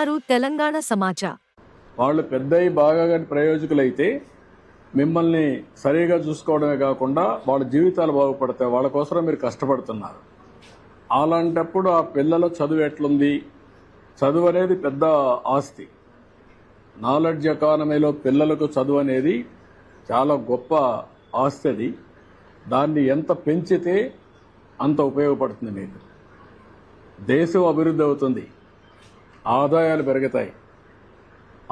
అంటున్నారు తెలంగాణ సమాజం. వాళ్ళు పెద్దయి బాగా ప్రయోజకులైతే మిమ్మల్ని సరిగా చూసుకోవడమే కాకుండా వాళ్ళ జీవితాలు బాగుపడతాయి. వాళ్ళ కోసం మీరు కష్టపడుతున్నారు. అలాంటప్పుడు ఆ పిల్లల చదువు ఎట్లుంది? చదువు అనేది పెద్ద ఆస్తి. నాలెడ్జ్ ఎకానమీలో పిల్లలకు చదువు అనేది చాలా గొప్ప ఆస్తి. అది దాన్ని ఎంత పెంచితే అంత ఉపయోగపడుతుంది. మీకు దేశం అభివృద్ధి అవుతుంది, ఆదాయాలు పెరుగుతాయి.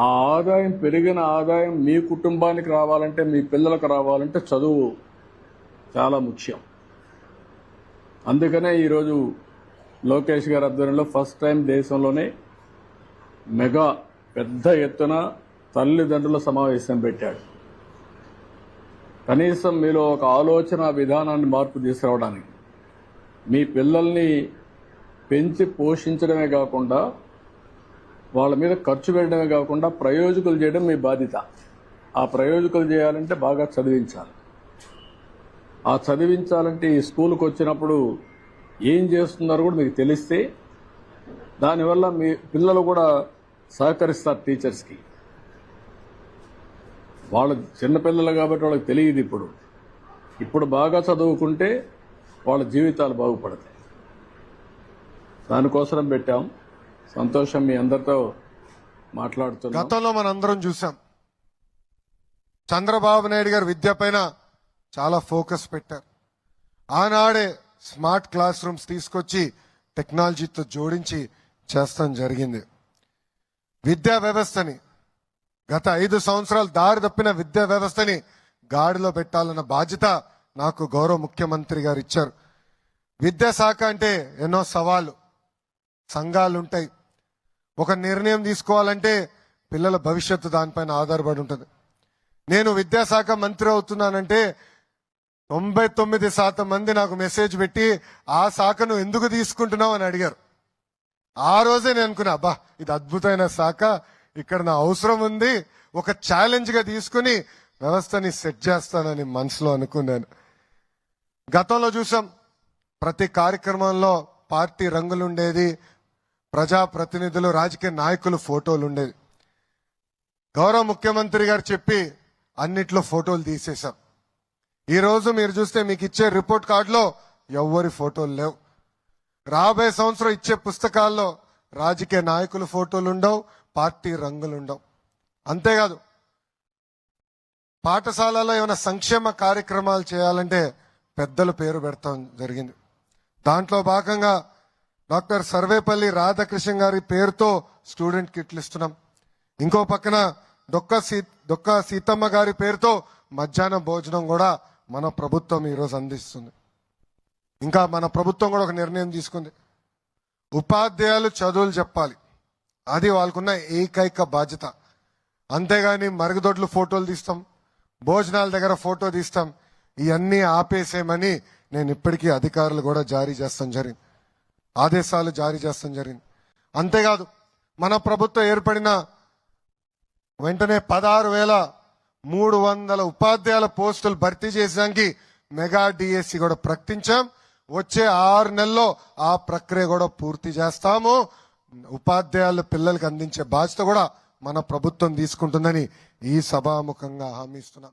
ఆ ఆదాయం పెరిగిన ఆదాయం మీ కుటుంబానికి రావాలంటే, మీ పిల్లలకు రావాలంటే చదువు చాలా ముఖ్యం. అందుకనే ఈరోజు లోకేష్ గారి ఆధ్వర్యంలో ఫస్ట్ టైం దేశంలోనే మెగా పెద్ద ఎత్తున తల్లిదండ్రుల సమావేశం పెట్టాడు. కనీసం మీలో ఒక ఆలోచన విధానాన్ని మార్పు తీసుకురావడానికి, మీ పిల్లల్ని పెంచి పోషించడమే కాకుండా వాళ్ళ మీద ఖర్చు పెట్టడమే కాకుండా ప్రయోజకులు చేయడం మీ బాధ్యత. ఆ ప్రయోజకులు చేయాలంటే బాగా చదివించాలి. ఆ చదివించాలంటే ఈ స్కూల్కి వచ్చినప్పుడు ఏం చేస్తున్నారో కూడా మీకు తెలిస్తే దానివల్ల మీ పిల్లలు కూడా సహకరిస్తారు టీచర్స్కి. వాళ్ళు చిన్నపిల్లలు కాబట్టి వాళ్ళకి తెలియదు. ఇప్పుడు బాగా చదువుకుంటే వాళ్ళ జీవితాలు బాగుపడతాయి. దానికోసం పెట్టాం. సంతోషం మీ అందరితో మాట్లాడుతున్నాం. గతంలో మనందరం చూసాం, చంద్రబాబు నాయుడు గారు విద్య పైన చాలా ఫోకస్ పెట్టారు. ఆనాడే స్మార్ట్ క్లాస్ రూమ్స్ తీసుకొచ్చి టెక్నాలజీతో జోడించి చేస్తాం జరిగింది. విద్యా వ్యవస్థని గత 5 సంవత్సరాలు దారి తప్పిన విద్యా వ్యవస్థని గాడిలో పెట్టాలన్న బాధ్యత నాకు గౌరవ ముఖ్యమంత్రి గారు ఇచ్చారు. విద్యాశాఖ అంటే ఎన్నో సవాళ్ళు, సంఘాలుంటాయి. ఒక నిర్ణయం తీసుకోవాలంటే పిల్లల భవిష్యత్తు దానిపైన ఆధారపడి ఉంటుంది. నేను విద్యాశాఖ మంత్రి అవుతున్నానంటే 99% మంది నాకు మెసేజ్ పెట్టి ఆ శాఖను ఎందుకు తీసుకుంటున్నావు అని అడిగారు. ఆ రోజే నేను అనుకున్నా, అబ్బా ఇది అద్భుతమైన శాఖ, ఇక్కడ నా అవసరం ఉంది, ఒక ఛాలెంజ్ గా తీసుకుని వ్యవస్థని సెట్ చేస్తానని మనసులో అనుకున్నాను. గతంలో చూసాం, ప్రతి కార్యక్రమంలో పార్టీ రంగులుండేది, ప్రజాప్రతినిధులు, రాజకీయ నాయకులు ఫోటోలు ఉండేది. గౌరవ ముఖ్యమంత్రి గారు చెప్పి అన్నిట్లో ఫోటోలు తీసేశాం. ఈ రోజు మీరు చూస్తే మీకు ఇచ్చే రిపోర్ట్ కార్డులో ఎవ్వరి ఫోటోలు లేవు. రాబోయే సంవత్సరం ఇచ్చే పుస్తకాల్లో రాజకీయ నాయకుల ఫోటోలు ఉండవు, పార్టీ రంగులు ఉండవు. అంతేకాదు, పాఠశాలలో ఏమైనా సంక్షేమ కార్యక్రమాలు చేయాలంటే పెద్దల పేరు పెడతాం జరిగింది. దాంట్లో భాగంగా డాక్టర్ సర్వేపల్లి రాధాకృష్ణ గారి పేరుతో స్టూడెంట్ కిట్లు ఇస్తున్నాం. ఇంకో పక్కన డొక్క సీతమ్మ గారి పేరుతో మధ్యాహ్న భోజనం కూడా మన ప్రభుత్వం ఈరోజు అందిస్తుంది. ఇంకా మన ప్రభుత్వం కూడా ఒక నిర్ణయం తీసుకుంది, ఉపాధ్యాయులు చదువులు చెప్పాలి, అది వాళ్ళకున్న ఏకైక బాధ్యత. అంతేగాని మరుగుదొడ్లు ఫోటోలు తీస్తాం, భోజనాల దగ్గర ఫోటో తీస్తాం, ఇవన్నీ ఆపేసేమని నేను ఇప్పటికీ అధికారులు కూడా ఆదేశాలు జారీ చేస్తాం జరిగింది. అంతేకాదు, మన ప్రభుత్వం ఏర్పడిన వెంటనే 16,300 ఉపాధ్యాయుల పోస్టులు భర్తీ చేసేదానికి మెగా డిఎస్సి కూడా ప్రకటించాం. వచ్చే 6 నెలల్లో ఆ ప్రక్రియ కూడా పూర్తి చేస్తాము. ఉపాధ్యాయుల పిల్లలకు అందించే బాధ్యత కూడా మన ప్రభుత్వం తీసుకుంటుందని ఈ సభాముఖంగా హామీ ఇస్తున్నాం.